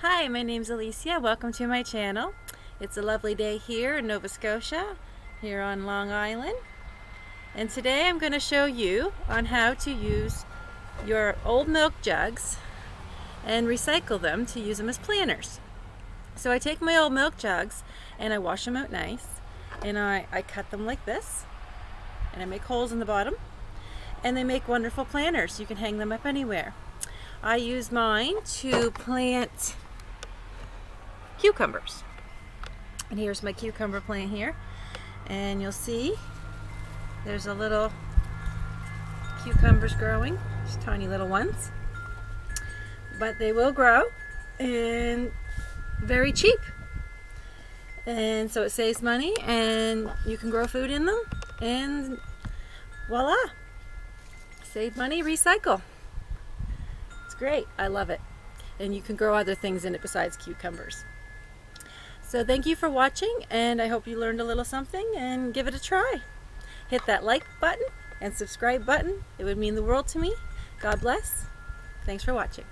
Hi, my name's Alicia. Welcome to my channel. It's a lovely day here in Nova Scotia, here on Long Island. And today I'm going to show you on how to use your old milk jugs and recycle them to use them as planters. So I take my old milk jugs and I wash them out nice, and I cut them like this, and I make holes in the bottom, and they make wonderful planters. You can hang them up anywhere. I use mine to plant cucumbers. And here's my cucumber plant here. And you'll see there's a little cucumbers growing, just tiny little ones. But they will grow and very cheap. And so it saves money and you can grow food in them, and voila! Save money, recycle. It's great. I love it. And you can grow other things in it besides cucumbers. So thank you for watching, and I hope you learned a little something, and give it a try. Hit that like button and subscribe button. It would mean the world to me. God bless. Thanks for watching.